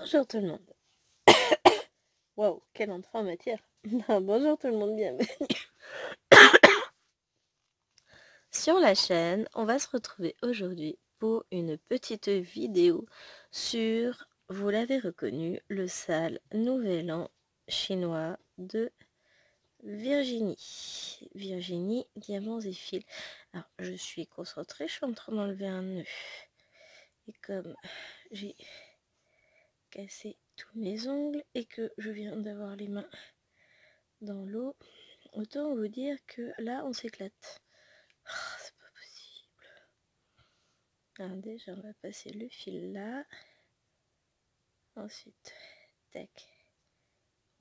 Bonjour tout le monde. Waouh, quelle entrée en matière. Bonjour tout le monde, bienvenue. Sur la chaîne, on va se retrouver aujourd'hui pour une petite vidéo sur, vous l'avez reconnu, le sale nouvel an chinois de Virginie. Virginie, diamants et fils. Alors, je suis concentrée, je suis en train d'enlever un nœud. Et comme j'ai cassé tous mes ongles et que je viens d'avoir les mains dans l'eau, autant vous dire que là on s'éclate. Oh, c'est pas possible. Alors déjà on va passer le fil là. Ensuite, tac,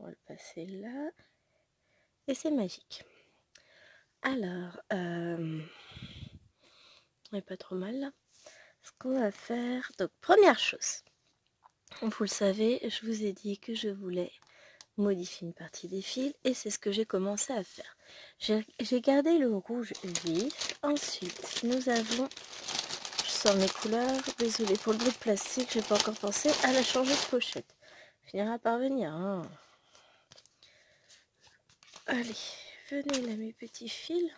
on va le passer là. Et c'est magique. Alors, on est pas trop mal là. Ce qu'on va faire, donc première chose, vous le savez, je vous ai dit que je voulais modifier une partie des fils et c'est ce que j'ai commencé à faire. J'ai gardé le rouge vif. Ensuite, nous avons, je sors mes couleurs, désolée pour le bout de plastique, j'ai pas encore pensé à la changer de pochette. Finira par venir, hein. Allez, venez là mes petits fils.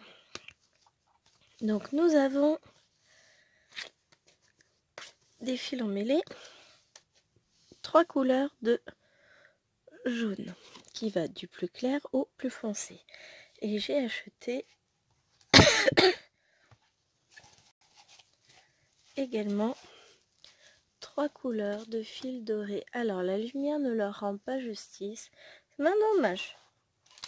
Donc nous avons des fils emmêlés, 3 couleurs de jaune qui va du plus clair au plus foncé. Et j'ai acheté également 3 couleurs de fil doré. Alors la lumière ne leur rend pas justice. C'est bien dommage.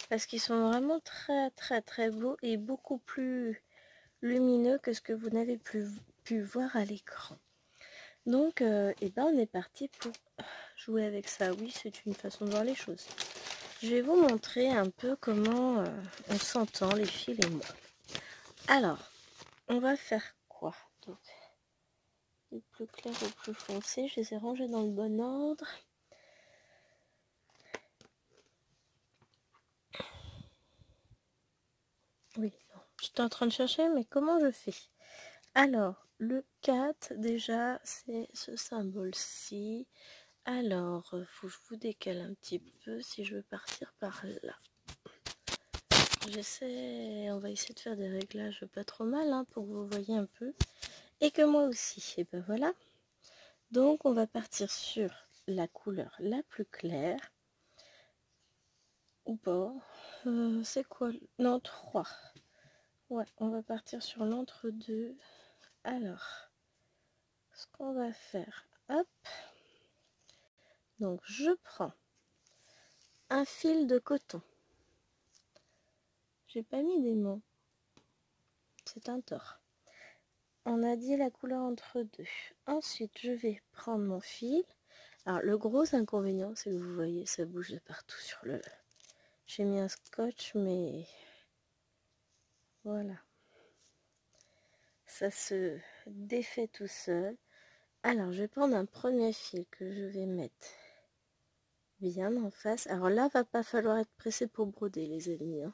Parce qu'ils sont vraiment très beaux et beaucoup plus lumineux que ce que vous n'avez pu voir à l'écran. Donc et ben on est parti pour jouer avec ça. Oui, c'est une façon de voir les choses. Je vais vous montrer un peu comment on s'entend les fils et moi. Alors, on va faire quoi? Donc, du plus clair au plus foncé, je les ai rangés dans le bon ordre. Oui, j'étais en train de chercher, mais comment je fais? Alors, le 4, déjà, c'est ce symbole-ci. Alors, faut que je vous décale un petit peu si je veux partir par là. On va essayer de faire des réglages pas trop mal, hein, pour que vous voyez un peu. Et que moi aussi, et ben voilà. Donc, on va partir sur la couleur la plus claire. Ou pas. C'est quoi? Non, 3. Ouais, on va partir sur l'entre-deux. Alors, ce qu'on va faire, hop. Donc, je prends un fil de coton. J'ai pas mis d'aimant. C'est un tort. On a dit la couleur entre deux. Ensuite, je vais prendre mon fil. Alors, le gros inconvénient, c'est que vous voyez, ça bouge de partout sur le... J'ai mis un scotch, mais... Voilà. Ça se défait tout seul. Alors, je vais prendre un premier fil que je vais mettre bien en face. Alors là, va pas falloir être pressé pour broder, les amis, hein.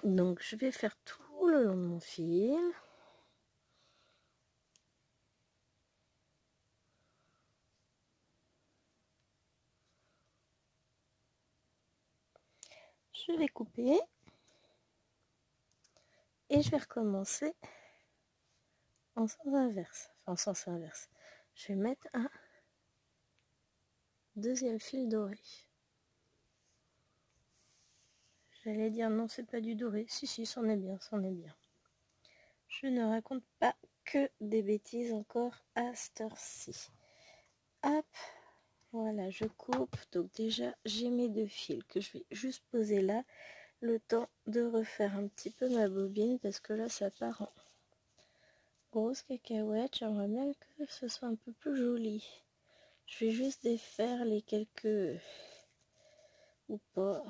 Donc, je vais faire tout le long de mon fil. Je vais couper. Et je vais recommencer en sens inverse. Enfin, en sens inverse. Je vais mettre un deuxième fil doré. J'allais dire non, c'est pas du doré. Si, c'en est bien, c'en est bien. Je ne raconte pas que des bêtises encore à cette heure-ci. Hop, voilà, je coupe. Donc déjà, j'ai mes 2 fils que je vais juste poser là. Le temps de refaire un petit peu ma bobine parce que là, ça part en grosse cacahuète. J'aimerais bien que ce soit un peu plus joli. Je vais juste défaire les quelques... ou pas.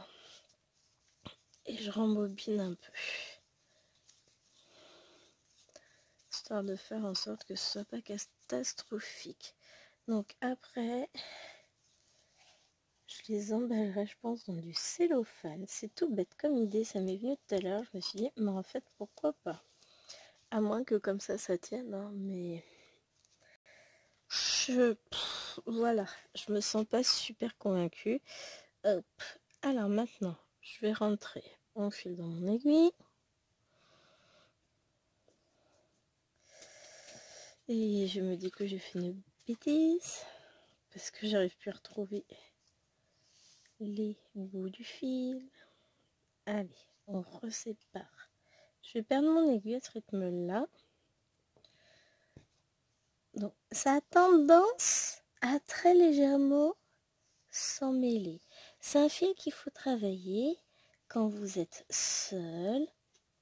Et je rembobine un peu. Histoire de faire en sorte que ce soit pas catastrophique. Donc après, je les emballerai, je pense, dans du cellophane. C'est tout bête comme idée, ça m'est venu tout à l'heure. Je me suis dit, mais en fait, pourquoi pas? À moins que comme ça tienne, hein, mais... voilà, je me sens pas super convaincue. Hop. Alors maintenant, je vais rentrer mon fil dans mon aiguille. Et je me dis que j'ai fait une bêtise parce que j'arrive plus à retrouver les bouts du fil. Allez, on resépare. Je vais perdre mon aiguille à ce rythme-là. Donc, ça a tendance à très légèrement s'emmêler. C'est un fil qu'il faut travailler quand vous êtes seul,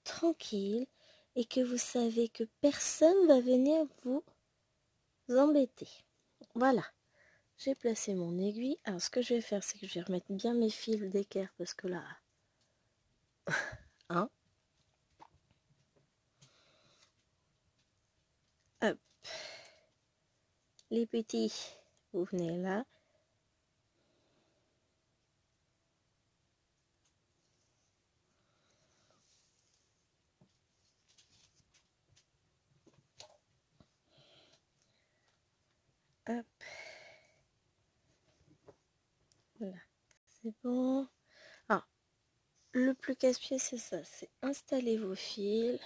tranquille, et que vous savez que personne va venir vous embêter. Voilà, j'ai placé mon aiguille. Alors, ce que je vais faire, c'est que je vais remettre bien mes fils d'équerre parce que là, hein, hop, les petits, vous venez là. Hop, voilà, c'est bon. Alors, le plus casse-pied, c'est ça, c'est installer vos fils.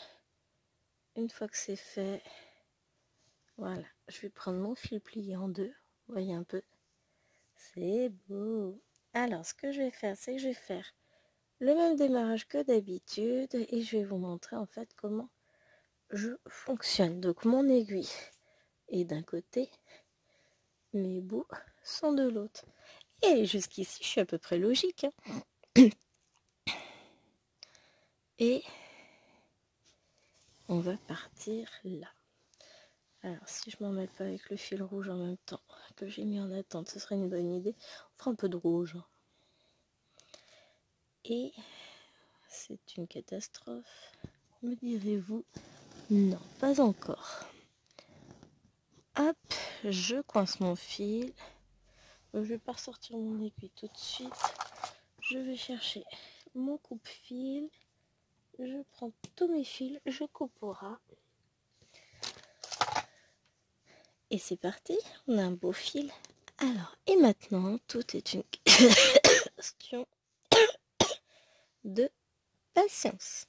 Une fois que c'est fait, voilà, je vais prendre mon fil plié en deux. Vous voyez un peu, c'est beau. Alors, ce que je vais faire, c'est que je vais faire le même démarrage que d'habitude et je vais vous montrer en fait comment je fonctionne. Donc, mon aiguille est d'un côté, mes bouts sont de l'autre. Et jusqu'ici, je suis à peu près logique. Hein. Et on va partir là. Alors, si je m'en mêle pas avec le fil rouge en même temps que j'ai mis en attente, ce serait une bonne idée. On fera un peu de rouge. Et c'est une catastrophe, me direz-vous? Non, pas encore. Hop, je coince mon fil. Je vais pas ressortir mon aiguille tout de suite. Je vais chercher mon coupe-fil. Je prends tous mes fils, je coupe au ras. Et c'est parti, on a un beau fil. Alors, et maintenant, tout est une question de patience.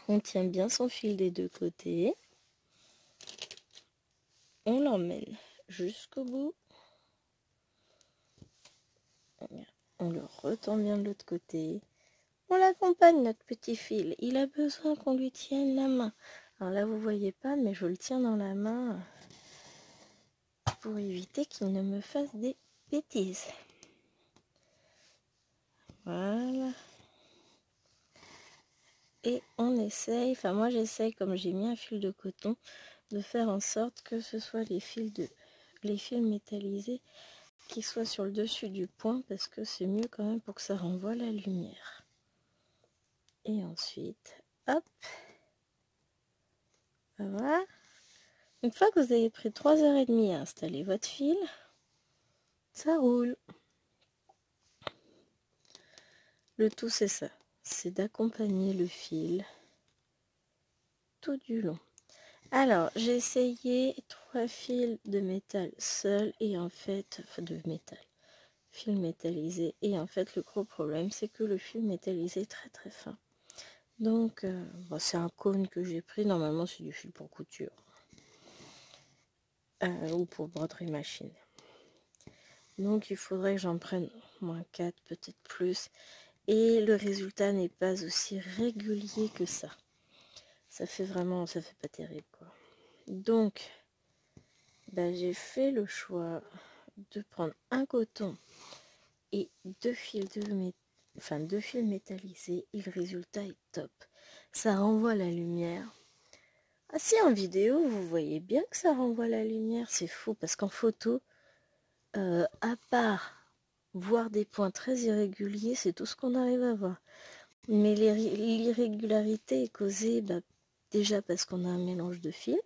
On tient bien son fil des deux côtés. On l'emmène jusqu'au bout. On le retend bien de l'autre côté. On l'accompagne, notre petit fil. Il a besoin qu'on lui tienne la main. Alors là, vous voyez pas, mais je le tiens dans la main pour éviter qu'il ne me fasse des bêtises. Voilà. Et on essaye, enfin moi j'essaye, comme j'ai mis un fil de coton, de faire en sorte que ce soit les fils métallisés qui soient sur le dessus du point, parce que c'est mieux quand même pour que ça renvoie la lumière. Et ensuite, hop, voilà. Une fois que vous avez pris 3h30 à installer votre fil, ça roule. Le tout c'est ça, c'est d'accompagner le fil tout du long. Alors, j'ai essayé 3 fils de métal seul et en fait, fil métallisé. Et en fait, le gros problème, c'est que le fil métallisé est très très fin. Donc, bon, c'est un cône que j'ai pris. Normalement, c'est du fil pour couture. Ou pour broderie machine. Donc, il faudrait que j'en prenne moins 4, peut-être plus. Et le résultat n'est pas aussi régulier que ça. Ça fait pas terrible, quoi. Donc, j'ai fait le choix de prendre un coton et deux fils métallisés et le résultat est top. Ça renvoie la lumière. Ah si, en vidéo, vous voyez bien que ça renvoie la lumière. C'est fou parce qu'en photo, à part voir des points très irréguliers, c'est tout ce qu'on arrive à voir. Mais l'irrégularité est causée déjà parce qu'on a un mélange de fils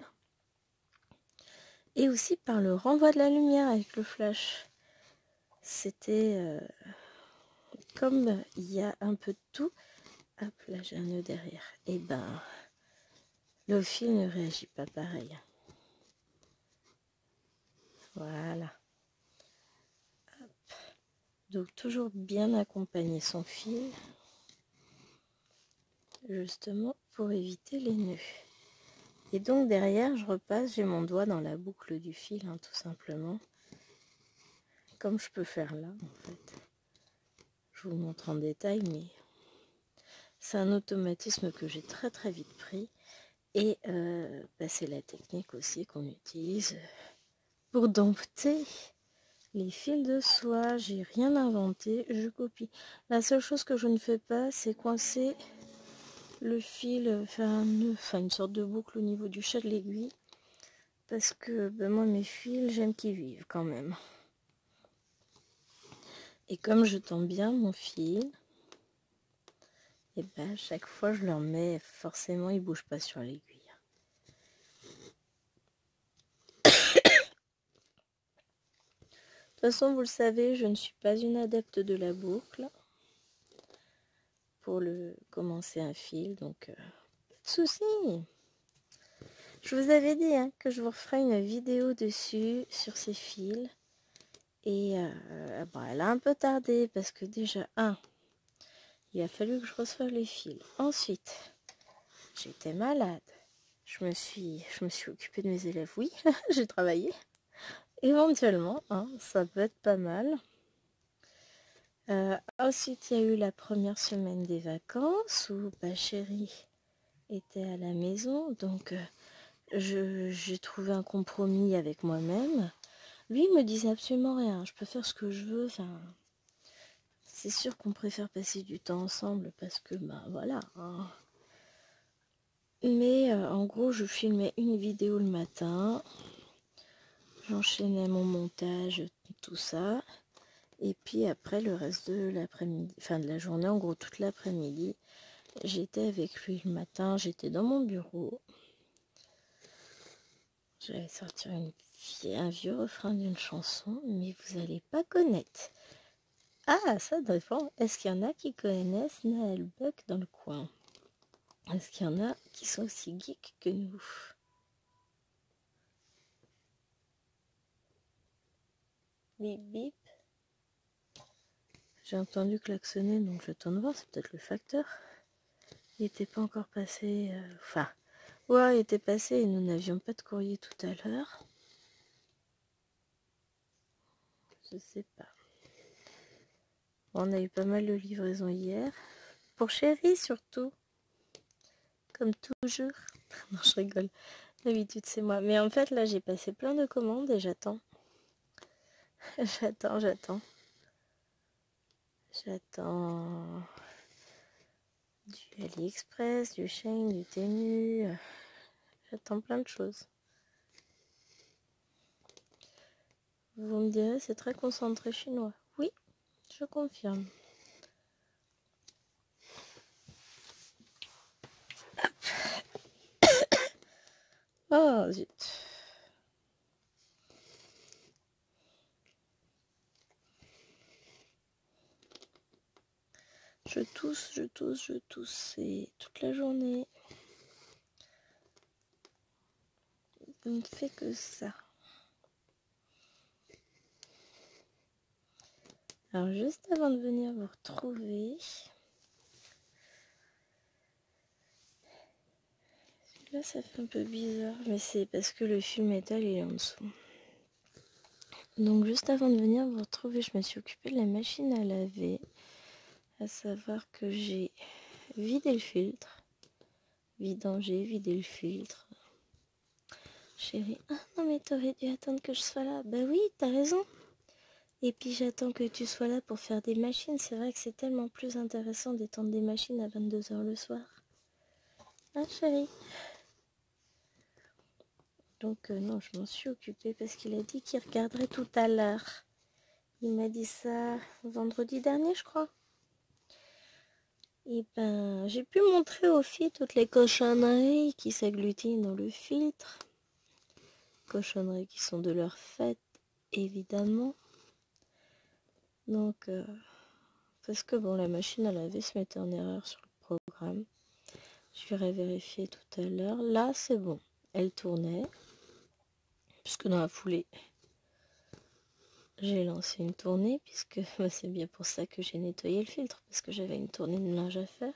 et aussi par le renvoi de la lumière avec le flash. C'était comme il y a un peu de tout. Hop, là j'ai un nœud derrière. Et le fil ne réagit pas pareil. Voilà. Donc toujours bien accompagner son fil, justement pour éviter les nœuds. Et donc derrière, je repasse, j'ai mon doigt dans la boucle du fil, hein, tout simplement. Comme je peux faire là, en fait. Je vous montre en détail, mais c'est un automatisme que j'ai très très vite pris. Et c'est la technique aussi qu'on utilise pour dompter les fils de soie. J'ai rien inventé, je copie. La seule chose que je ne fais pas, c'est coincer le fil, faire un nœud, enfin une sorte de boucle au niveau du chat de l'aiguille. Parce que moi, mes fils, j'aime qu'ils vivent quand même. Et comme je tends bien mon fil, et chaque fois je le remets, forcément il bouge pas sur l'aiguille. De toute façon, vous le savez, je ne suis pas une adepte de la boucle pour commencer un fil, donc pas de souci. Je vous avais dit que je vous referai une vidéo dessus, sur ces fils. Et elle a un peu tardé parce que déjà, il a fallu que je reçoive les fils. Ensuite, j'étais malade. Je me suis occupée de mes élèves, oui, j'ai travaillé. Éventuellement, ça peut être pas mal. Ensuite, il y a eu la première semaine des vacances où chérie était à la maison. Donc, j'ai trouvé un compromis avec moi-même. Lui, il me disait absolument rien. Je peux faire ce que je veux. Enfin, c'est sûr qu'on préfère passer du temps ensemble parce que, voilà. Mais en gros, je filmais une vidéo le matin. J'enchaînais mon montage, tout ça. Et puis après, le reste de l'après-midi, enfin de la journée, en gros toute l'après-midi, j'étais avec lui le matin, j'étais dans mon bureau. J'allais sortir un vieux refrain d'une chanson, mais vous n'allez pas connaître. Ah, ça dépend. Est-ce qu'il y en a qui connaissent Naël Buck dans le coin? Est-ce qu'il y en a qui sont aussi geeks que nous? Bip bip. J'ai entendu klaxonner, donc je tourne voir, c'est peut-être le facteur. Il n'était pas encore passé. Ouais, il était passé et nous n'avions pas de courrier tout à l'heure. Je sais pas. On a eu pas mal de livraisons hier. Pour chérie surtout. Comme toujours. Non, je rigole. D'habitude, c'est moi. Mais en fait, là, j'ai passé plein de commandes et j'attends. J'attends. Du AliExpress, du Shein, du Temu. J'attends plein de choses. Vous me direz, c'est très concentré chinois. Oui, je confirme. Oh, zut. Je tousse. C'est toute la journée. Je ne fais que ça. Alors, juste avant de venir vous retrouver, là ça fait un peu bizarre, mais c'est parce que le fil métal il est en dessous. Donc, juste avant de venir vous retrouver, je me suis occupée de la machine à laver. À savoir que j'ai vidé le filtre. Vidangé, vidé le filtre. Chérie, ah non mais t'aurais dû attendre que je sois là. Bah oui, t'as raison. Et puis j'attends que tu sois là pour faire des machines. C'est vrai que c'est tellement plus intéressant d'étendre des machines à 22h le soir. Hein chérie? Donc non, je m'en suis occupée parce qu'il a dit qu'il regarderait tout à l'heure. Il m'a dit ça vendredi dernier, je crois. Et j'ai pu montrer aux filles toutes les cochonneries qui s'agglutinent dans le filtre. Cochonneries qui sont de leur fait, évidemment. Donc, parce que la machine à laver se mettait en erreur sur le programme. Je vais vérifier tout à l'heure. Là, c'est bon. Elle tournait. Puisque dans la foulée, j'ai lancé une tournée, puisque c'est bien pour ça que j'ai nettoyé le filtre, parce que j'avais une tournée de linge à faire.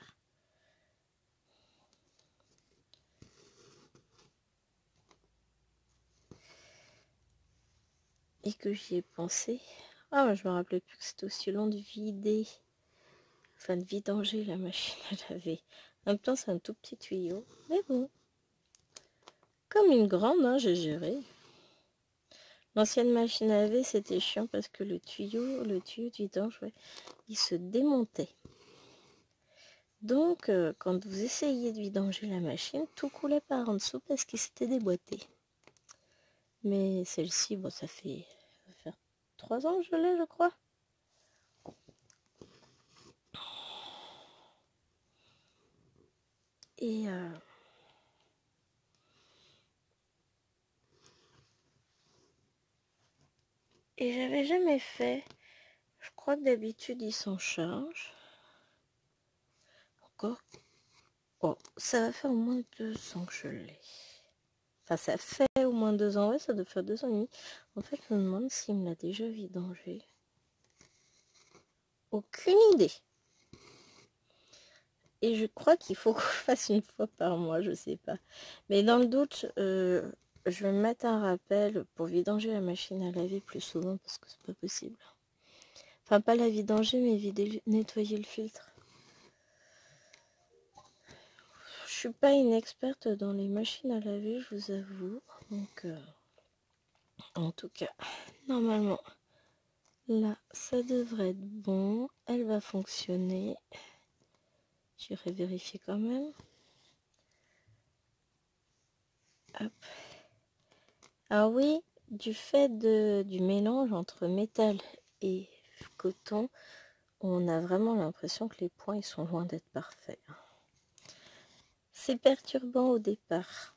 Et que j'y ai pensé. Ah, je me rappelais plus que c'était aussi long de vider, enfin de vidanger la machine à laver. En même temps, c'est un tout petit tuyau, mais bon, comme une grande, hein, j'ai géré. L'ancienne machine à laver, c'était chiant parce que le tuyau de vidange, ouais, il se démontait. Donc, quand vous essayez de vidanger la machine, tout coulait par en dessous parce qu'il s'était déboîté. Mais celle-ci, bon, ça va faire 3 ans que je l'ai, je crois. Et j'avais jamais fait. Je crois que d'habitude, il s'en charge. Encore. Oh, ça va faire au moins 2 ans que je l'ai. Enfin, ça fait au moins 2 ans. Ouais, ça doit faire 2 ans et demi. En fait, je me demande s'il me l'a déjà vidangé. Aucune idée. Et je crois qu'il faut qu'on fasse une fois par mois, je sais pas. Mais dans le doute, je vais me mettre un rappel pour vidanger la machine à laver plus souvent parce que c'est pas possible. Enfin, pas la vidanger, mais nettoyer le filtre. Je suis pas une experte dans les machines à laver, je vous avoue. Donc, en tout cas, normalement, là, ça devrait être bon. Elle va fonctionner. J'irai vérifier quand même. Hop. Ah oui, du fait du mélange entre métal et coton, on a vraiment l'impression que les points ils sont loin d'être parfaits. C'est perturbant au départ.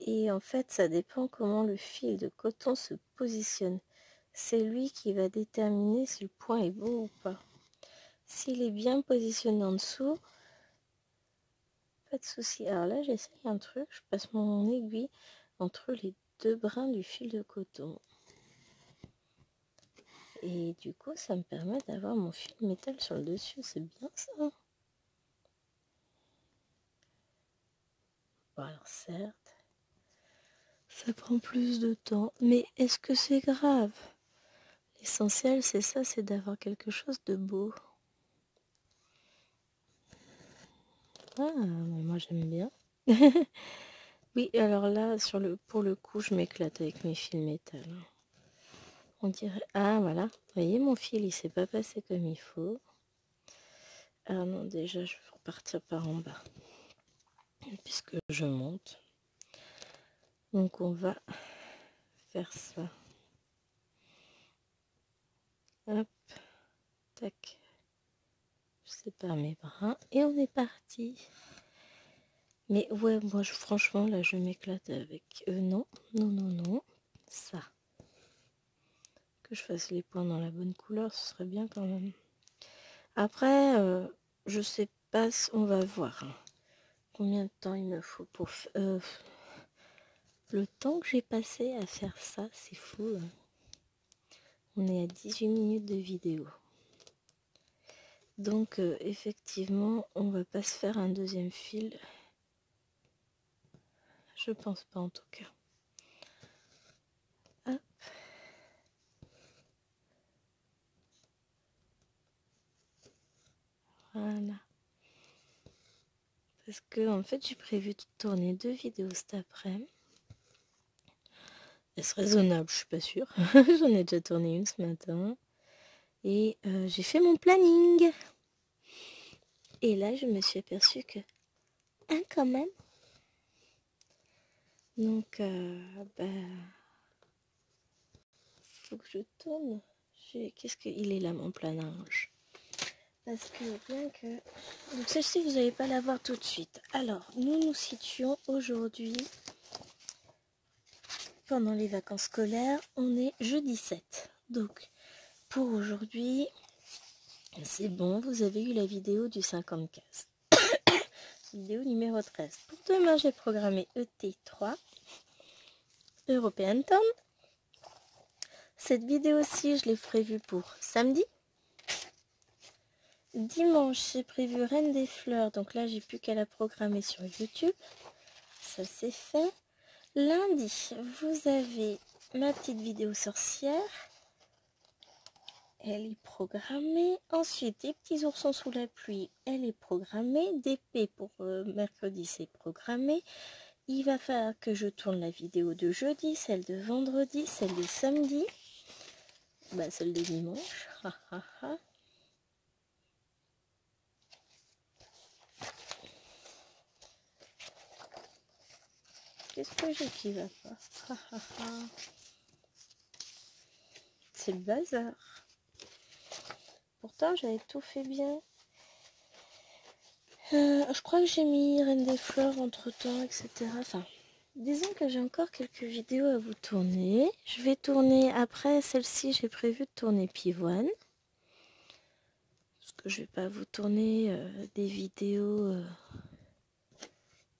Et en fait, ça dépend comment le fil de coton se positionne. C'est lui qui va déterminer si le point est beau ou pas. S'il est bien positionné en dessous, pas de souci. Alors là, j'essaye un truc. Je passe mon aiguille entre les 2 brins du fil de coton. Et du coup, ça me permet d'avoir mon fil métal sur le dessus. C'est bien ça. Bon, alors certes, ça prend plus de temps. Mais est-ce que c'est grave? L'essentiel, c'est ça, c'est d'avoir quelque chose de beau. Ah, mais moi j'aime bien. Oui, alors là, pour le coup, je m'éclate avec mes fils métal. On dirait... Ah, voilà. Vous voyez, mon fil, il s'est pas passé comme il faut. Ah non, déjà, je vais repartir par en bas. Puisque je monte. Donc, on va faire ça. Hop. Tac. Je sépare mes bras. Et on est parti. Mais ouais, moi, franchement, là, je m'éclate avec... non, non, non, non. Ça. Que je fasse les points dans la bonne couleur, ce serait bien quand même. Après, je sais pas, on va voir combien de temps il me faut pour... le temps que j'ai passé à faire ça, c'est fou. Hein. On est à 18 minutes de vidéo. Donc, effectivement, on va pas se faire un deuxième fil. Je pense pas en tout cas. Hop. Voilà. Parce que en fait j'ai prévu de tourner 2 vidéos cet après-midi. Est-ce raisonnable? Je suis pas sûre. J'en ai déjà tourné une ce matin. Et j'ai fait mon planning. Et là je me suis aperçue que quand même. Donc faut que je tourne. Qu'est-ce qu'il est là mon planage? Parce que bien que... Donc celle-ci, vous n'allez pas la voir tout de suite. Alors, nous nous situons aujourd'hui, pendant les vacances scolaires, on est jeudi 7. Donc, pour aujourd'hui, c'est bon, vous avez eu la vidéo du 54. Vidéo numéro 13. Pour demain, j'ai programmé ET3, European Town. cette vidéo-ci, je l'ai prévue pour samedi. Dimanche, j'ai prévu Reine des Fleurs. Donc là, j'ai plus qu'à la programmer sur YouTube. Ça, c'est fait. Lundi, vous avez ma petite vidéo sorcière. Elle est programmée. Ensuite, des petits oursons sous la pluie. Elle est programmée. D'épée pour mercredi, c'est programmé. Il va falloir que je tourne la vidéo de jeudi, celle de vendredi, celle de samedi. Bah, celle de dimanche. Qu'est-ce que j'ai qui va pas? C'est le bazar. Pourtant, j'avais tout fait bien. Je crois que j'ai mis Reine des Fleurs entre temps, etc. Enfin, disons que j'ai encore quelques vidéos à vous tourner. Je vais tourner après celle-ci, j'ai prévu de tourner Pivoine. Parce que je vais pas vous tourner des vidéos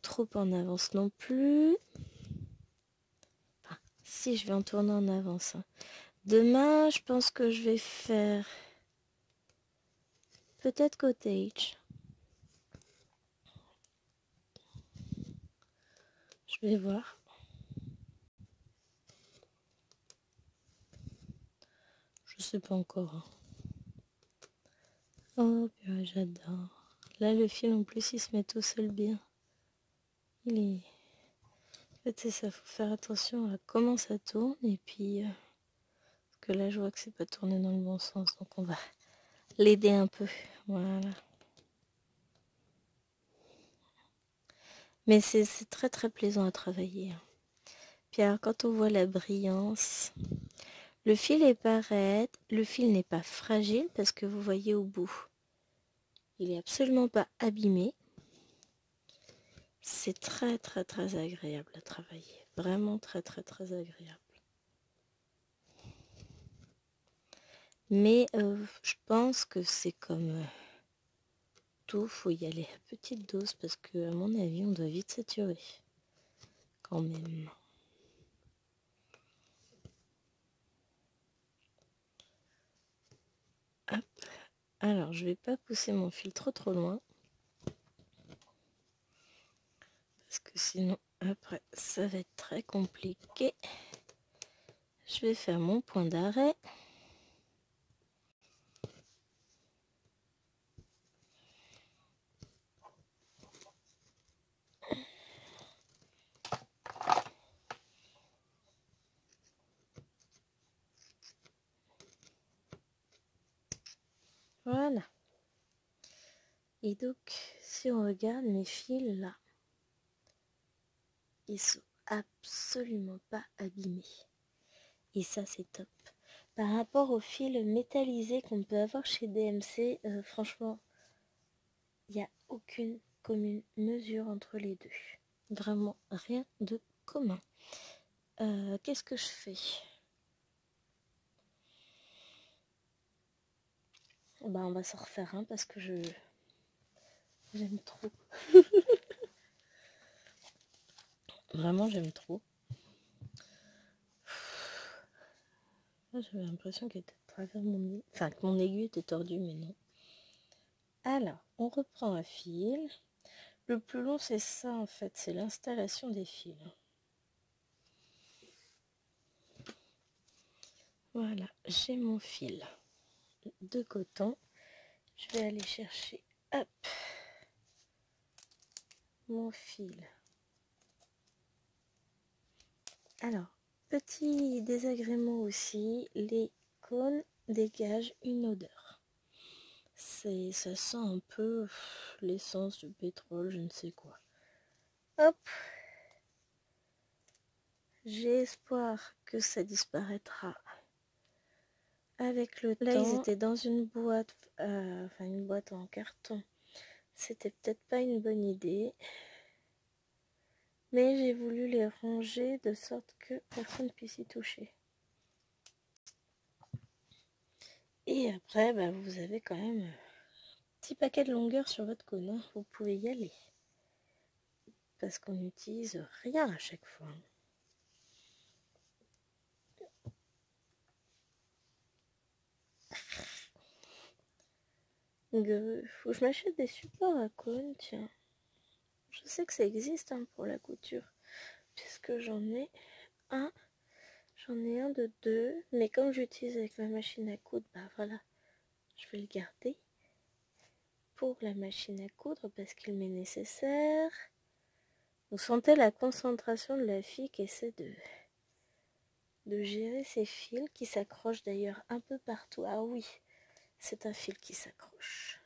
trop en avance non plus. Enfin, si, je vais en tourner en avance. Hein. Demain, je pense que je vais faire peut-être Cottage. Je vais voir. Je sais pas encore. Hein. Oh, j'adore. Là, le fil, en plus, il se met tout seul bien. Il est... En fait, c'est ça, faut faire attention à comment ça tourne. Et puis, parce que là, je vois que c'est pas tourné dans le bon sens. Donc, on va l'aider un peu. Voilà. Mais c'est très, très plaisant à travailler. Hein. Puis alors, quand on voit la brillance... Le fil est pas raide, le fil n'est pas fragile parce que vous voyez au bout, il est absolument pas abîmé. C'est très très très agréable à travailler, vraiment très très très agréable. Mais je pense que c'est comme tout, faut y aller à petite dose parce que à mon avis on doit vite saturer quand même. Hop. Alors je vais pas pousser mon fil trop loin. Parce que sinon après ça va être très compliqué. Je vais faire mon point d'arrêt. Voilà. Et donc, si on regarde mes fils là, ils sont absolument pas abîmés. Et ça, c'est top. Par rapport aux fils métallisés qu'on peut avoir chez DMC, franchement, il n'y a aucune commune mesure entre les deux. Vraiment rien de commun. Qu'est-ce que je fais? Bah, on va s'en refaire un parce que j'aime trop. Vraiment, j'aime trop. J'avais l'impression qu'elle était à travers mon nez. Enfin, que mon aiguille était tordue, mais non. Alors, on reprend un fil. Le plus long, c'est ça en fait, c'est l'installation des fils. Voilà, j'ai mon fil de coton. Je vais aller chercher, hop, mon fil. Alors, petit désagrément aussi, les cônes dégagent une odeur. Ça sent un peu l'essence du pétrole, je ne sais quoi. Hop, j'ai espoir que ça disparaîtra avec le temps. Là, ils étaient dans une boîte, une boîte en carton. C'était peut-être pas une bonne idée. Mais j'ai voulu les ranger de sorte que personne ne puisse y toucher. Et après, vous avez quand même un petit paquet de longueur sur votre cône. Vous pouvez y aller. Parce qu'on n'utilise rien à chaque fois. Faut que je m'achète des supports à cône, tiens. Je sais que ça existe hein, pour la couture, puisque un. J'en ai un de deux, mais comme j'utilise avec ma machine à coudre, bah voilà, je vais le garder pour la machine à coudre parce qu'il m'est nécessaire. Vous sentez la concentration de la fille qui essaie de gérer ses fils qui s'accrochent d'ailleurs un peu partout. Ah oui, c'est un fil qui s'accroche.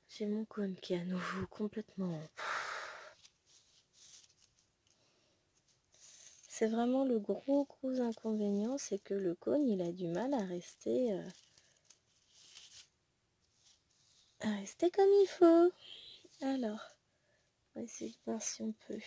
J'ai mon cône qui est à nouveau complètement... C'est vraiment le gros inconvénient, c'est que le cône il a du mal à rester comme il faut. Alors, on va essayer de voir si on peut.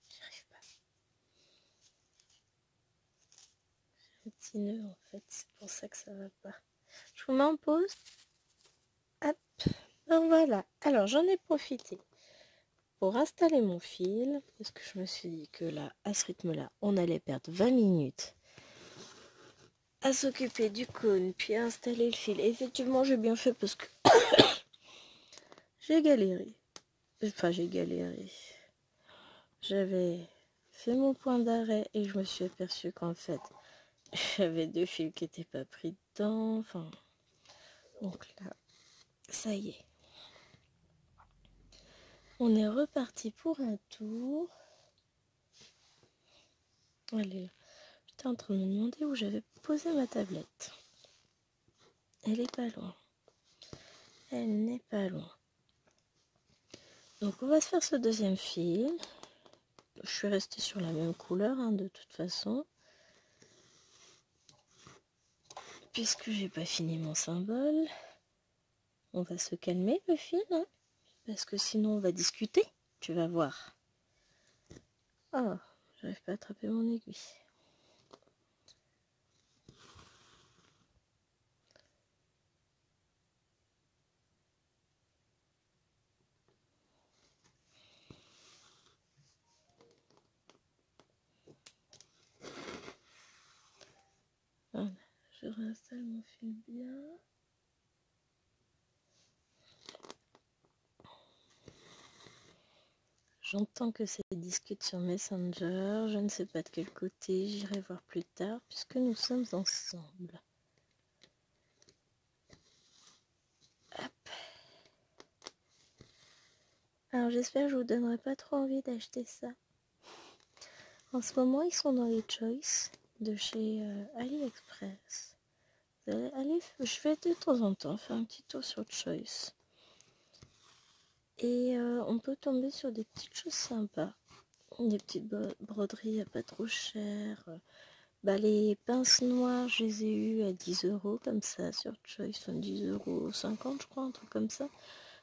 J'y arrive pas. J'ai un petit nœud en fait, c'est pour ça que ça va pas. Je vous mets en pause. Hop, ben voilà. Alors j'en ai profité pour installer mon fil, parce que je me suis dit que là, à ce rythme-là, on allait perdre 20 minutes à s'occuper du cône, puis à installer le fil. Et effectivement, j'ai bien fait parce que j'ai galéré. Enfin, j'ai galéré. J'avais fait mon point d'arrêt et je me suis aperçue qu'en fait, j'avais deux fils qui n'étaient pas pris dedans. Enfin, donc là, ça y est. On est reparti pour un tour. Allez, j'étais en train de me demander où j'avais posé ma tablette. Elle est pas loin. Elle n'est pas loin. Donc on va se faire ce deuxième fil. Je suis restée sur la même couleur hein, de toute façon. Puisque j'ai pas fini mon symbole. On va se calmer le fil. Hein, parce que sinon on va discuter. Tu vas voir. Oh, j'arrive pas à attraper mon aiguille. Voilà, je réinstalle mon fil bien. J'entends que ça discute sur Messenger. Je ne sais pas de quel côté. J'irai voir plus tard puisque nous sommes ensemble. Hop. Alors j'espère que je vous donnerai pas trop envie d'acheter ça. En ce moment, ils sont dans les Choice de chez AliExpress. Allez, je vais de temps en temps faire un petit tour sur Choice. Et on peut tomber sur des petites choses sympas. Des petites broderies à pas trop cher. Bah, les pinces noires, je les ai eues à 10 € comme ça sur Choice. Enfin, 10,50 € je crois, un truc comme ça.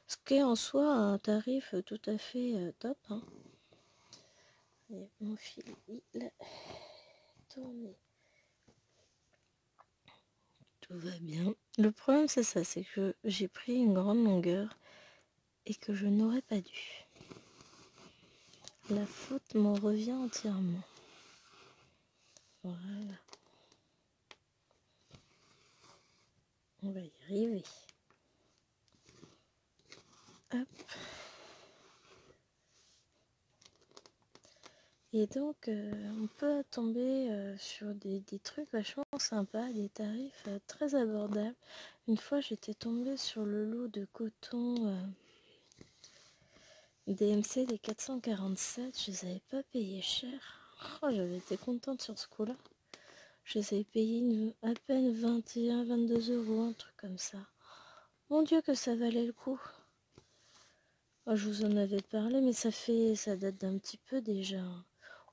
Ce qui est en soi un tarif tout à fait top. Hein. Et mon fil, il a tourné. Tout va bien. Le problème c'est ça, c'est que j'ai pris une grande longueur et que je n'aurais pas dû. La faute m'en revient entièrement. Voilà. On va y arriver. Hop. Et donc, on peut tomber sur des trucs vachement sympas, des tarifs très abordables. Une fois, j'étais tombée sur le lot de coton DMC des 447. Je les avais pas payés cher. Oh, j'avais été contente sur ce coup-là. Je les avais payés à peine 21-22 €, un truc comme ça. Mon Dieu, que ça valait le coup. Oh, je vous en avais parlé, mais ça date d'un petit peu déjà.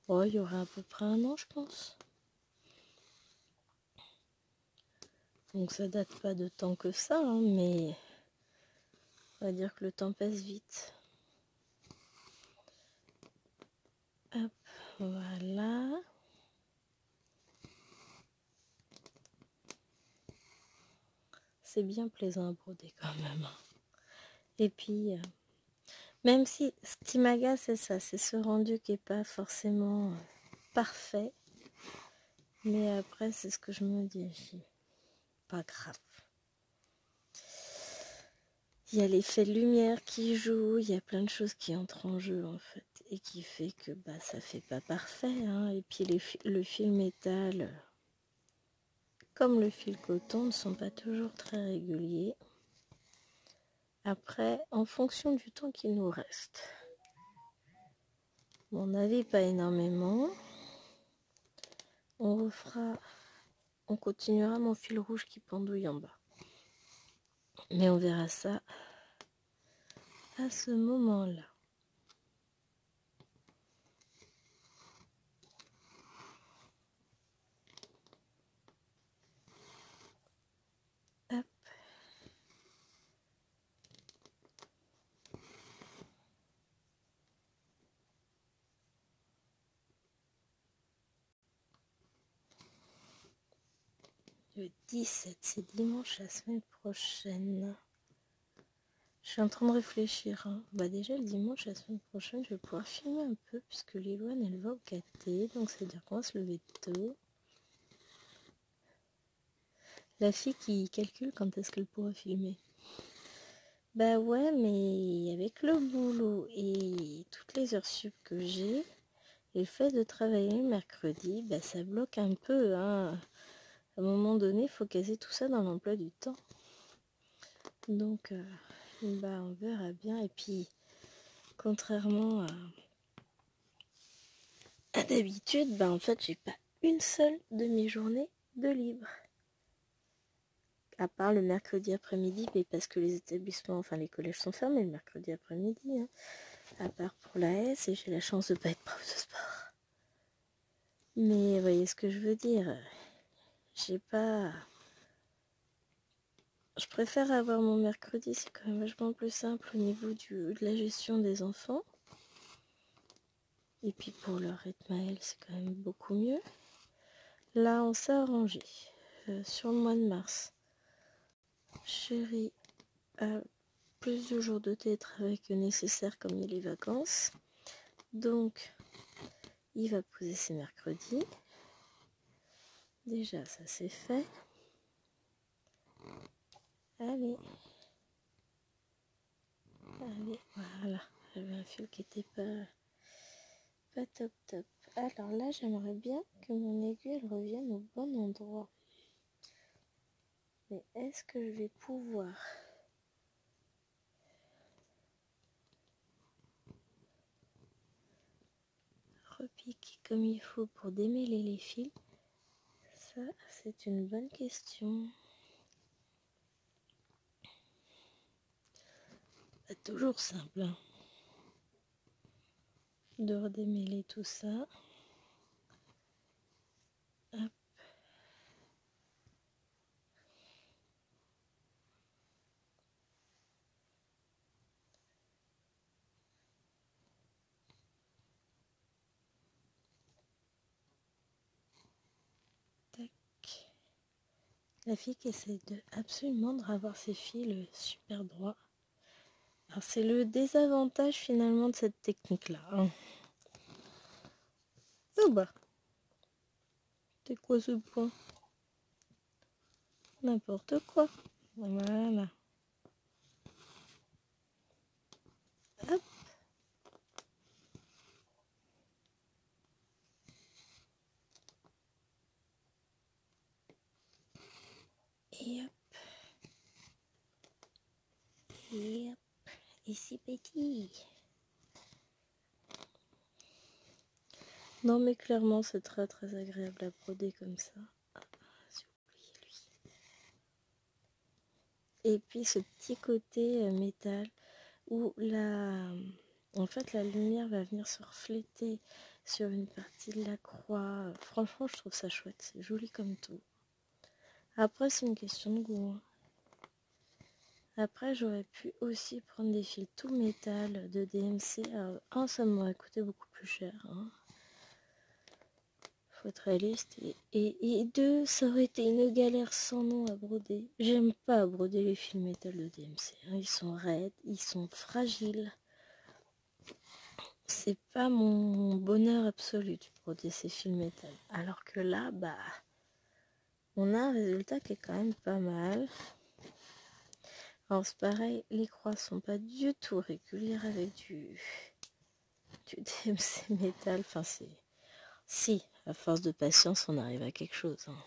Oh, il y aurait à peu près un an, je pense. Donc ça date pas de temps que ça, hein, mais on va dire que le temps passe vite. Hop, Voilà. C'est bien plaisant à broder quand même. Et puis, même si ce qui m'agace, c'est ça, c'est ce rendu qui n'est pas forcément parfait. Mais après, c'est ce que je me dis. Pas grave. Il y a l'effet de lumière qui joue, il y a plein de choses qui entrent en jeu en fait. Et qui fait que ça fait pas parfait. Hein. Et puis le fil métal, comme le fil coton, ne sont pas toujours très réguliers. Après, en fonction du temps qu'il nous reste. Mon avis, pas énormément. On continuera mon fil rouge qui pendouille en bas. Mais on verra ça à ce moment-là. Hop. Le 17, c'est dimanche la semaine prochaine. Je suis en train de réfléchir. Hein. Déjà, le dimanche la semaine prochaine, je vais pouvoir filmer un peu puisque Liloane, elle va au caté. Donc, ça veut dire qu'on va se lever tôt. La fille qui calcule quand est-ce qu'elle pourra filmer. Ouais, mais avec le boulot et toutes les heures sup que j'ai, et le fait de travailler le mercredi, ça bloque un peu. Hein. À un moment donné, il faut caser tout ça dans l'emploi du temps. Donc, on verra bien. Et puis, contrairement à d'habitude, en fait, j'ai pas une seule demi-journée de libre. À part le mercredi après-midi, mais parce que les établissements, enfin les collèges sont fermés le mercredi après-midi. Hein. À part pour la S, et j'ai la chance de pas être prof de sport. Mais vous voyez ce que je veux dire. J'ai pas... Je préfère avoir mon mercredi, c'est quand même vachement plus simple au niveau de la gestion des enfants. Et puis pour leur rythme à elle, c'est quand même beaucoup mieux. Là, on s'est arrangé sur le mois de mars. Chérie a plus de jours de télétravail que nécessaire comme il y a les vacances. Donc, il va poser ses mercredis. Déjà, ça c'est fait. Allez. Allez, voilà. J'avais un fil qui était pas top top. Alors là, j'aimerais bien que mon aiguille elle revienne au bon endroit. Mais est-ce que je vais pouvoir repiquer comme il faut pour démêler les fils? Ça, c'est une bonne question. Pas toujours simple hein, de redémêler tout ça. Hop. Tac. La fille qui essaie absolument de revoir ses fils super droits. Alors c'est le désavantage finalement de cette technique-là. Hein. Oh c'est quoi ce point? N'importe quoi. Voilà. Hop. Et hop. Et hop. Et c'est petit. Non mais clairement c'est très très agréable à broder comme ça. Ah, j'ai oublié lui. Et puis ce petit côté métal où en fait la lumière va venir se refléter sur une partie de la croix. Franchement je trouve ça chouette, c'est joli comme tout. Après c'est une question de goût. Hein. Après j'aurais pu aussi prendre des fils tout métal de DMC. Alors, ça m'aurait coûté beaucoup plus cher. Hein. Faut être réaliste. Et deux, ça aurait été une galère sans nom à broder. J'aime pas broder les fils métal de DMC. Hein. Ils sont raides, ils sont fragiles. C'est pas mon bonheur absolu de broder ces fils métal. Alors que là, bah, on a un résultat qui est quand même pas mal. Alors c'est pareil, les croix sont pas du tout régulières avec du DMC métal. Enfin c'est... Si, à force de patience, on arrive à quelque chose. Hein.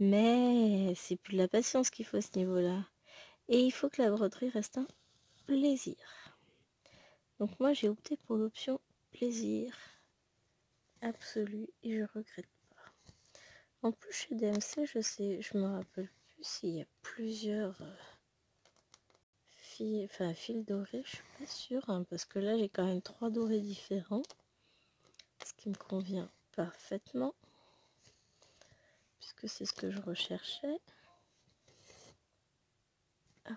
Mais c'est plus de la patience qu'il faut à ce niveau-là. Et il faut que la broderie reste un plaisir. Donc moi j'ai opté pour l'option plaisir absolu et je regrette pas. En plus chez DMC, je me rappelle plus s'il y a plusieurs fils dorés, je suis pas sûre, hein, parce que là j'ai quand même 3 dorés différents, ce qui me convient parfaitement, puisque c'est ce que je recherchais. Hop.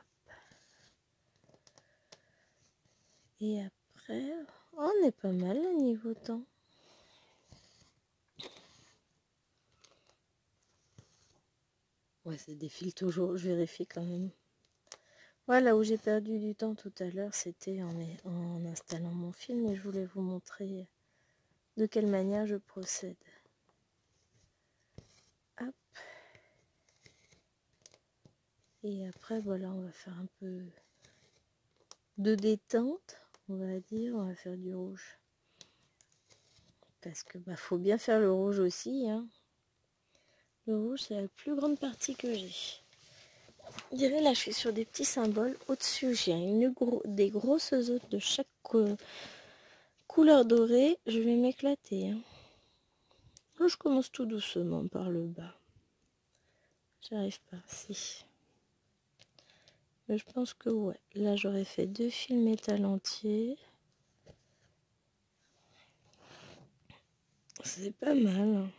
Et après, on est pas mal à niveau temps. Ouais, ça défile toujours, je vérifie quand même. Voilà où j'ai perdu du temps tout à l'heure, c'était en installant mon film et je voulais vous montrer de quelle manière je procède. Hop. Et après, voilà, on va faire un peu de détente, on va dire, on va faire du rouge. Parce que bah faut bien faire le rouge aussi. Hein. Le rouge, c'est la plus grande partie que j'ai. Je dirais là, je suis sur des petits symboles. Au-dessus, j'ai des grosses autres de chaque couleur dorée. Je vais m'éclater. Hein. Là, je commence tout doucement par le bas. J'arrive pas, si. Mais je pense que ouais. Là, j'aurais fait 2 fils métal entiers. C'est pas mal.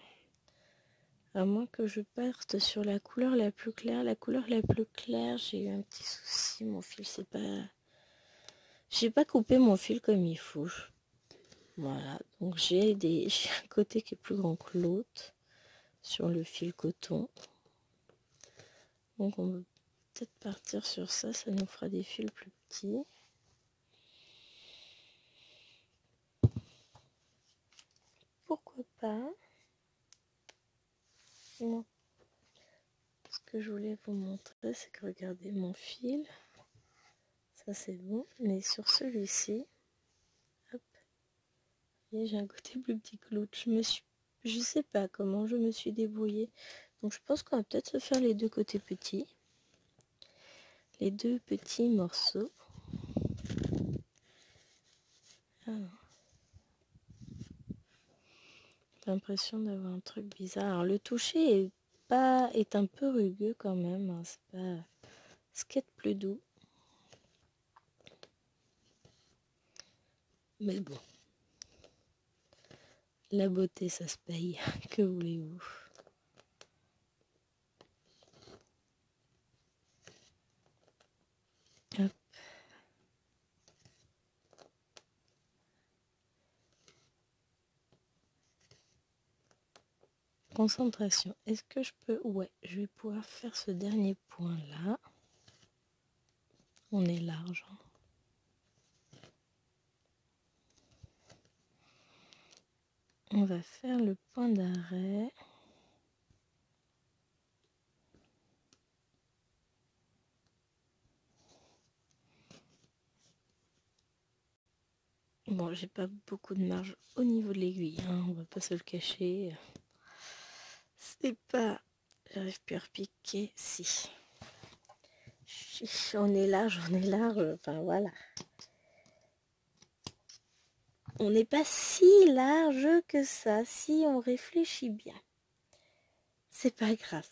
À moins que je parte sur la couleur la plus claire. La couleur la plus claire, j'ai eu un petit souci. Mon fil, c'est pas... J'ai pas coupé mon fil comme il faut. Voilà, donc j'ai un côté qui est plus grand que l'autre sur le fil coton. Donc on va peut-être partir sur ça, ça nous fera des fils plus petits. Pourquoi pas? Non. Ce que je voulais vous montrer, c'est que regardez mon fil. Ça c'est bon, mais sur celui-ci, hop, j'ai un côté plus petit que l'autre. Je sais pas comment je me suis débrouillée. Donc je pense qu'on va peut-être se faire les deux côtés petits. Les deux petits morceaux. Alors. J'ai l'impression d'avoir un truc bizarre. Alors le toucher est un peu rugueux quand même. Hein. C'est pas ce qui est de plus doux. Mais bon. La beauté, ça se paye. Que voulez-vous? Hop. Concentration. Est-ce que je peux... Ouais, je vais pouvoir faire ce dernier point là. On est large. Hein. On va faire le point d'arrêt. Bon, j'ai pas beaucoup de marge au niveau de l'aiguille, hein, on va pas se le cacher. C'est pas... J'arrive plus à repiquer, si. On est large, enfin voilà. On n'est pas si large que ça, si on réfléchit bien. C'est pas grave.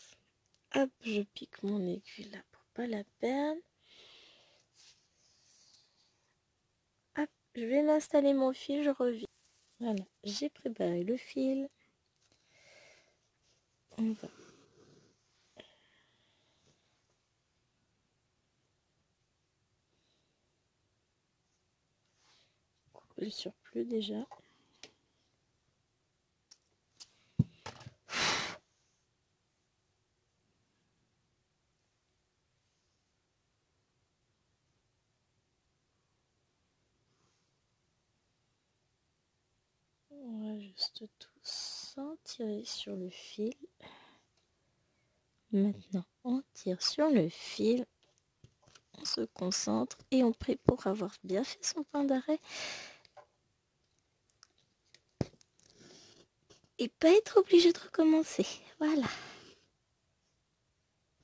Hop, je pique mon aiguille là pour pas la perdre. Hop, je vais m'installer mon fil, je reviens. Voilà, j'ai préparé le fil. On va couper le surplus déjà. On ajuste tout sans tirer sur le fil. Maintenant, on tire sur le fil, on se concentre et on prie pour avoir bien fait son point d'arrêt. Et pas être obligé de recommencer. Voilà.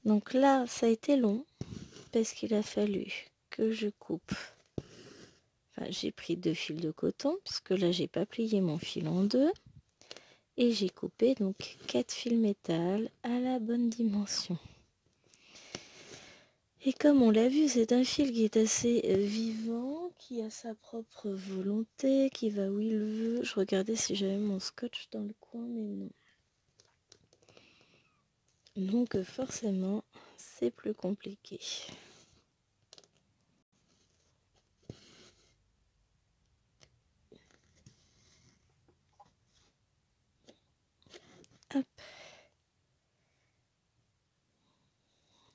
Donc là, ça a été long parce qu'il a fallu que je coupe. Enfin, j'ai pris 2 fils de coton puisque là, j'ai pas plié mon fil en 2. Et j'ai coupé donc 4 fils métal à la bonne dimension. Et comme on l'a vu, c'est un fil qui est assez vivant, qui a sa propre volonté, qui va où il veut. Je regardais si j'avais mon scotch dans le coin, mais non. Donc forcément, c'est plus compliqué. Hop.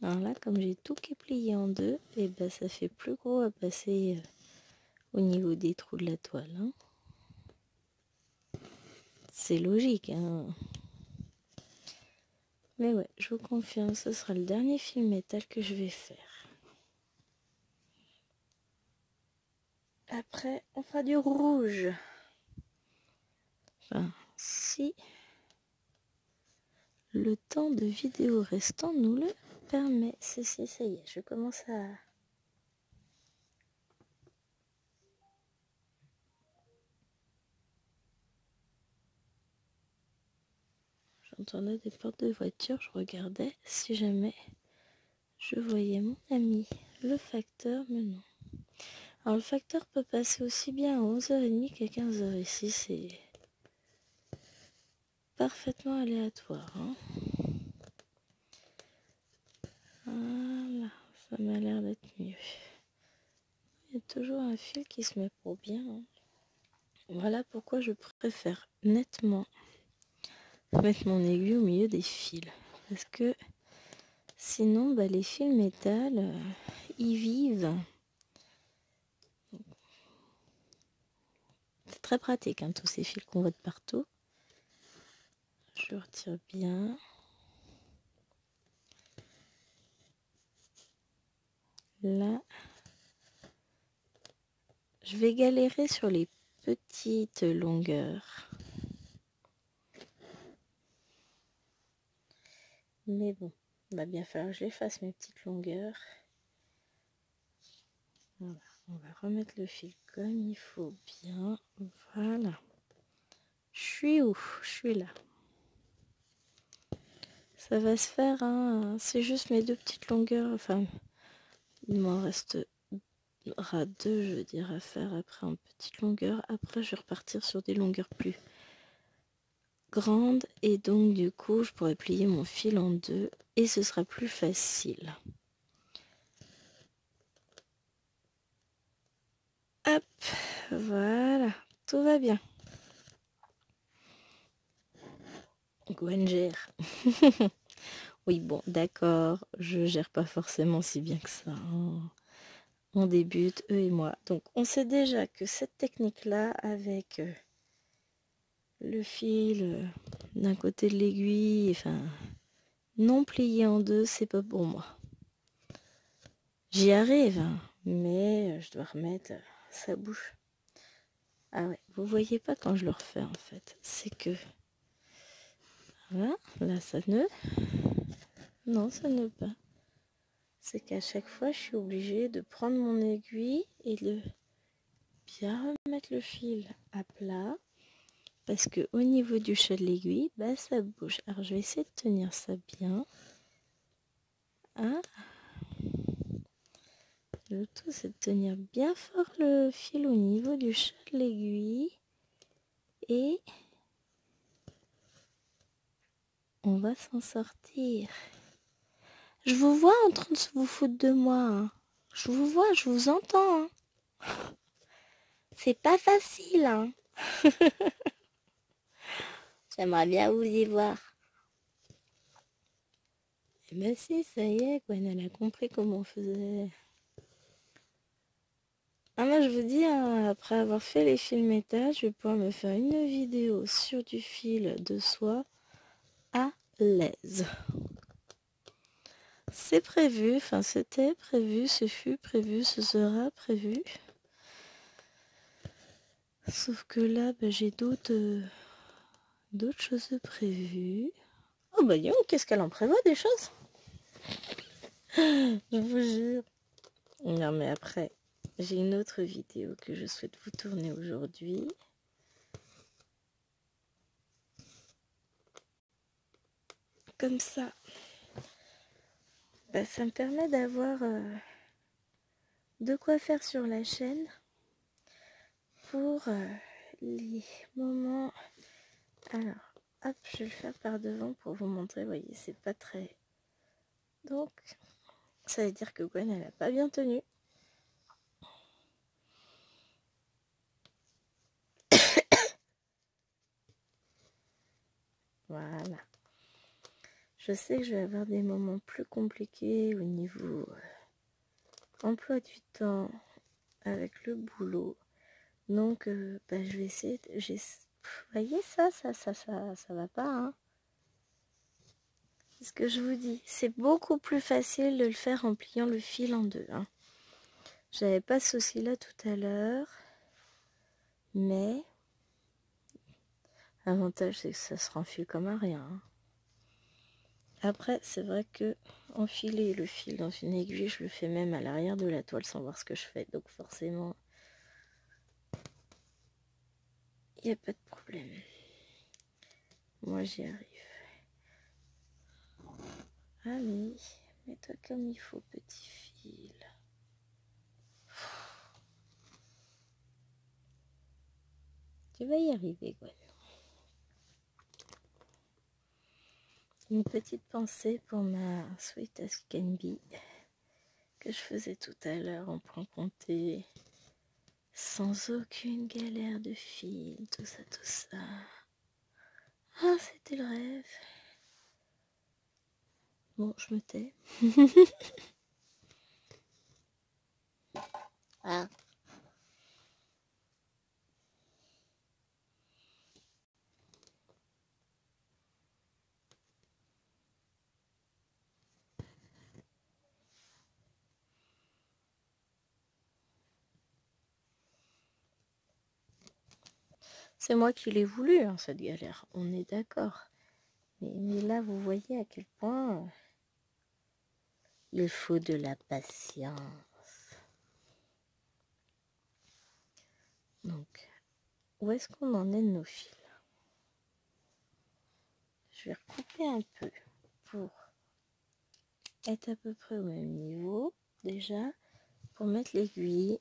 Alors là, comme j'ai tout qui est plié en 2, et ben ça fait plus gros à passer au niveau des trous de la toile. Hein. C'est logique, hein. Mais ouais, je vous confirme, ce sera le dernier fil métal que je vais faire. Après, on fera du rouge. Enfin, si le temps de vidéo restant nous le permet. Ça y est, je commence à... J'entendais des portes de voiture, je regardais si jamais je voyais mon ami le facteur, mais non. Alors le facteur peut passer aussi bien à 11h30 qu'à 15h ici, c'est parfaitement aléatoire. Hein. Voilà, ça m'a l'air d'être mieux. Il y a toujours un fil qui se met pour bien. Hein. Voilà pourquoi je préfère nettement mettre mon aiguille au milieu des fils. Parce que sinon, bah, les fils métal, ils vivent. C'est très pratique, hein, tous ces fils qu'on voit de partout. Je retire bien. Là, je vais galérer sur les petites longueurs. Mais bon, il va bien falloir que je les fasse, mes petites longueurs. Voilà, on va remettre le fil comme il faut bien. Voilà. Je suis où? Je suis là. Ça va se faire, hein. C'est juste mes 2 petites longueurs. Enfin, il m'en restera 2, je veux dire, à faire après en petite longueur. Après, je vais repartir sur des longueurs plus grandes. Et donc, du coup, je pourrais plier mon fil en 2 et ce sera plus facile. Hop, voilà, tout va bien. Gwen gère. Oui, bon, d'accord, je gère pas forcément si bien que ça. Hein. On débute, eux et moi. Donc, on sait déjà que cette technique-là, avec le fil d'un côté de l'aiguille, enfin, non plié en 2, c'est pas pour moi. J'y arrive, hein, mais je dois remettre sa bouche. Ah ouais, vous voyez pas quand je le refais en fait. C'est que... Voilà, là ça ne... Non, ça ne pas. C'est qu'à chaque fois, je suis obligée de prendre mon aiguille et de bien remettre le fil à plat. Parce que au niveau du chat de l'aiguille, bah ça bouge. Alors je vais essayer de tenir ça bien. Ah. Le tout, c'est de tenir bien fort le fil au niveau du chat de l'aiguille. Et on va s'en sortir. Je vous vois en train de vous foutre de moi. Hein. Je vous vois, je vous entends. Hein. C'est pas facile. Hein. J'aimerais bien vous y voir. Eh ben si, ça y est, Gwen, elle a compris comment on faisait. Ah moi je vous dis, hein, après avoir fait les fils métal, je vais pouvoir me faire une vidéo sur du fil de soie à l'aise. C'est prévu, enfin c'était prévu, ce fut prévu, ce sera prévu. Sauf que là, bah, j'ai d'autres choses prévues. Oh bah dis donc, qu'est-ce qu'elle en prévoit des choses? Je vous jure. Non mais après, j'ai une autre vidéo que je souhaite vous tourner aujourd'hui. Comme ça, bah, ça me permet d'avoir de quoi faire sur la chaîne pour les moments. Alors, hop, je vais le faire par devant pour vous montrer. Vous voyez, c'est pas très. Donc, ça veut dire que Gwen, elle a pas bien tenu. Voilà. Je sais que je vais avoir des moments plus compliqués au niveau emploi du temps avec le boulot. Donc, bah, je vais essayer. Vous voyez ça va pas, hein. C'est ce que je vous dis. C'est beaucoup plus facile de le faire en pliant le fil en deux, hein. J'avais pas ce souci-là tout à l'heure. Mais, l'avantage, c'est que ça se renfile comme un rien, hein. Après, c'est vrai que enfiler le fil dans une aiguille, je le fais même à l'arrière de la toile sans voir ce que je fais. Donc forcément, il n'y a pas de problème. Moi, j'y arrive. Allez, mets-toi comme il faut, petit fil. Tu vas y arriver, Gwen. Une petite pensée pour ma Sweet as Can Be que je faisais tout à l'heure en point compté, sans aucune galère de fil, tout ça, tout ça. Ah, c'était le rêve. Bon, je me tais. Ah. C'est moi qui l'ai voulu, hein, cette galère, on est d'accord. Mais là, vous voyez à quel point il faut de la patience. Donc, où est-ce qu'on en est de nos fils? Je vais recouper un peu pour être à peu près au même niveau, déjà, pour mettre l'aiguille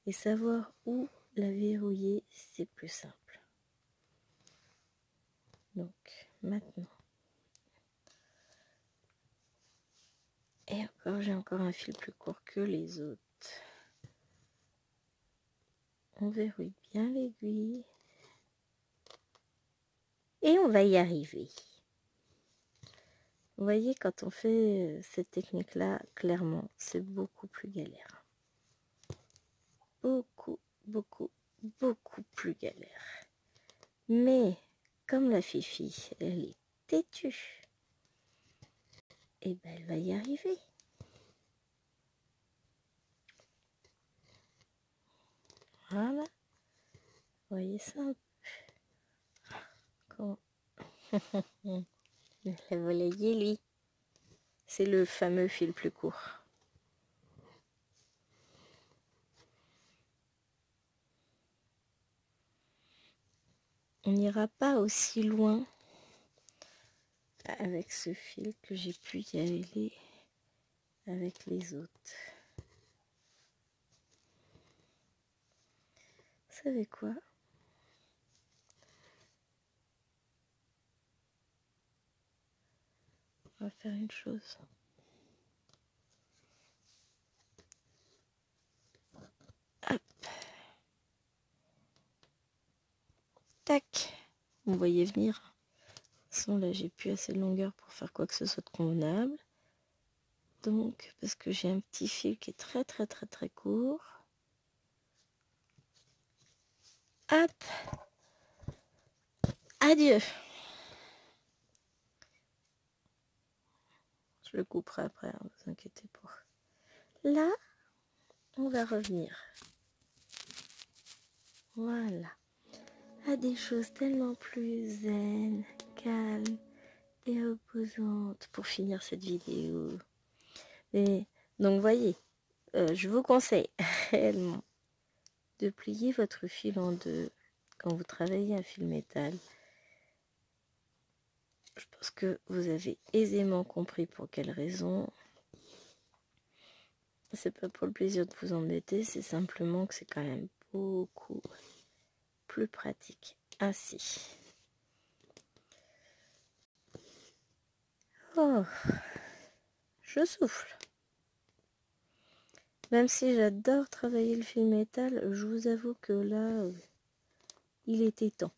et savoir où la verrouiller, c'est plus simple. Donc, maintenant. Et encore, j'ai encore un fil plus court que les autres. On verrouille bien l'aiguille. Et on va y arriver. Vous voyez, quand on fait cette technique-là, clairement, c'est beaucoup plus galère. Beaucoup, beaucoup, beaucoup plus galère. Mais, comme la Fifi, elle est têtue, et ben elle va y arriver. Voilà. Vous voyez ça un peu? Comment la volaille, lui. C'est le fameux fil plus court. On n'ira pas aussi loin avec ce fil que j'ai pu y aller avec les autres. Vous savez quoi? On va faire une chose. Hop. Tac. Vous voyez venir. De toute façon, là, j'ai plus assez de longueur pour faire quoi que ce soit de convenable. Donc, parce que j'ai un petit fil qui est très très très très court. Hop. Adieu. Je le couperai après, ne vous inquiétez pas. Là, on va revenir. Voilà. À des choses tellement plus zen, calmes et reposantes pour finir cette vidéo. Et donc, voyez, je vous conseille réellement de plier votre fil en deux quand vous travaillez un fil métal. Je pense que vous avez aisément compris pour quelles raisons. C'est pas pour le plaisir de vous embêter, c'est simplement que c'est quand même beaucoup plus pratique ainsi. Oh, je souffle. Même si j'adore travailler le fil métal, je vous avoue que là, il était temps.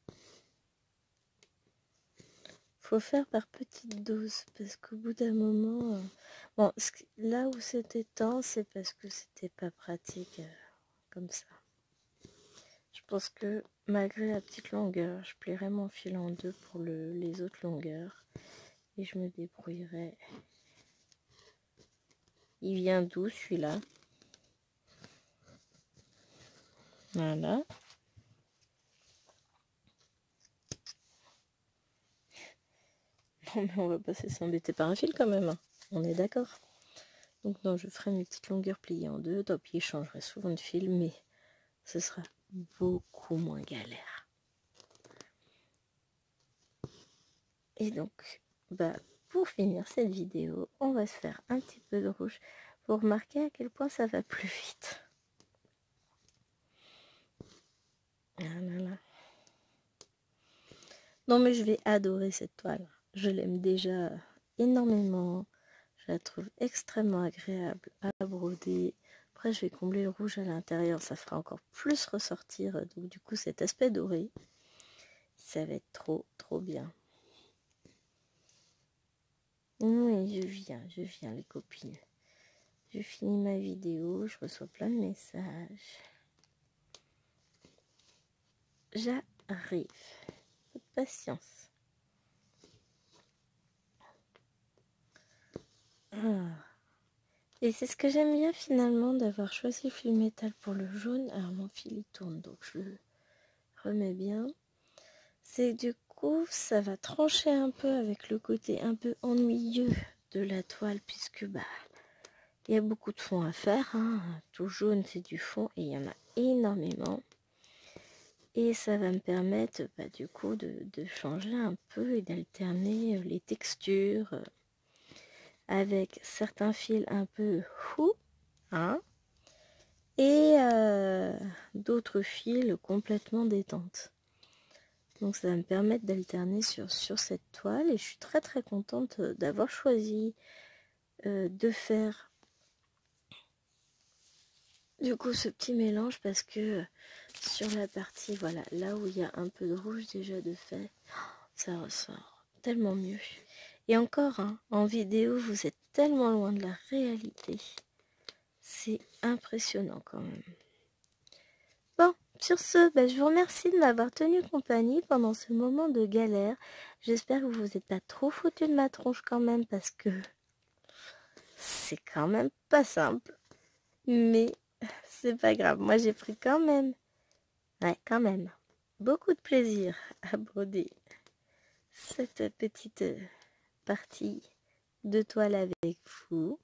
Faut faire par petites doses parce qu'au bout d'un moment, bon, là où c'était temps, c'est parce que c'était pas pratique comme ça. Je pense que malgré la petite longueur, je plierai mon fil en deux pour les autres longueurs et je me débrouillerai. Il vient d'où celui-là? Voilà. Non mais on va pas s'embêter par un fil quand même, hein. On est d'accord. Donc non, je ferai mes petites longueurs pliées en deux. Tant pis, je changerai souvent de fil, mais ce sera beaucoup moins galère. Et donc, pour finir cette vidéo, on va se faire un petit peu de rouge pour remarquer à quel point ça va plus vite. Voilà. Non mais je vais adorer cette toile. Je l'aime déjà énormément. Je la trouve extrêmement agréable à broder. Après, je vais combler le rouge à l'intérieur. Ça fera encore plus ressortir donc du coup cet aspect doré. Ça va être trop, trop bien. Oui, je viens les copines. Je finis ma vidéo, je reçois plein de messages. J'arrive. Peu de patience. Et c'est ce que j'aime bien finalement d'avoir choisi le fil métal pour le jaune. Alors mon fil il tourne donc je le remets bien. C'est du coup ça va trancher un peu avec le côté un peu ennuyeux de la toile puisque il y a beaucoup de fond à faire, hein. Tout jaune c'est du fond et il y en a énormément. Et ça va me permettre du coup de changer un peu et d'alterner les textures avec certains fils un peu fous, hein, et d'autres fils complètement détente. Donc ça va me permettre d'alterner sur cette toile et je suis très très contente d'avoir choisi de faire du coup ce petit mélange parce que sur la partie, voilà, là où il y a un peu de rouge déjà de fait, ça ressort tellement mieux. Et encore, hein, en vidéo, vous êtes tellement loin de la réalité. C'est impressionnant quand même. Bon, sur ce, je vous remercie de m'avoir tenu compagnie pendant ce moment de galère. J'espère que vous n'êtes pas trop foutu de ma tronche quand même parce que c'est quand même pas simple. Mais c'est pas grave, moi j'ai pris quand même, beaucoup de plaisir à broder cette petite partie de toile avec vous.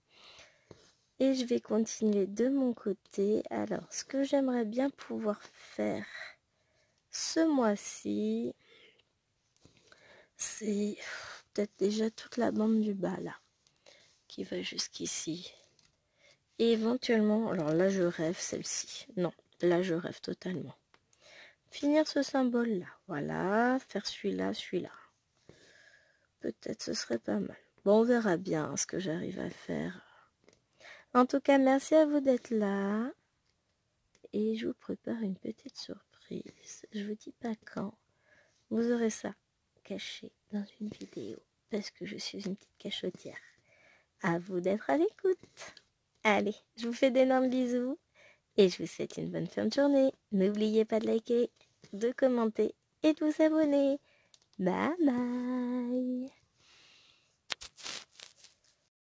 Et je vais continuer de mon côté. Alors, ce que j'aimerais bien pouvoir faire ce mois-ci, c'est peut-être déjà toute la bande du bas là, qui va jusqu'ici. Et éventuellement, alors là je rêve celle-ci. Non, là je rêve totalement. Finir ce symbole là, voilà, faire celui-là. Peut-être ce serait pas mal. Bon, on verra bien ce que j'arrive à faire. En tout cas, merci à vous d'être là. Et je vous prépare une petite surprise. Je vous dis pas quand. Vous aurez ça caché dans une vidéo. Parce que je suis une petite cachotière. À vous d'être à l'écoute. Allez, je vous fais d'énormes bisous. Et je vous souhaite une bonne fin de journée. N'oubliez pas de liker. de commenter et de vous abonner. Bye bye.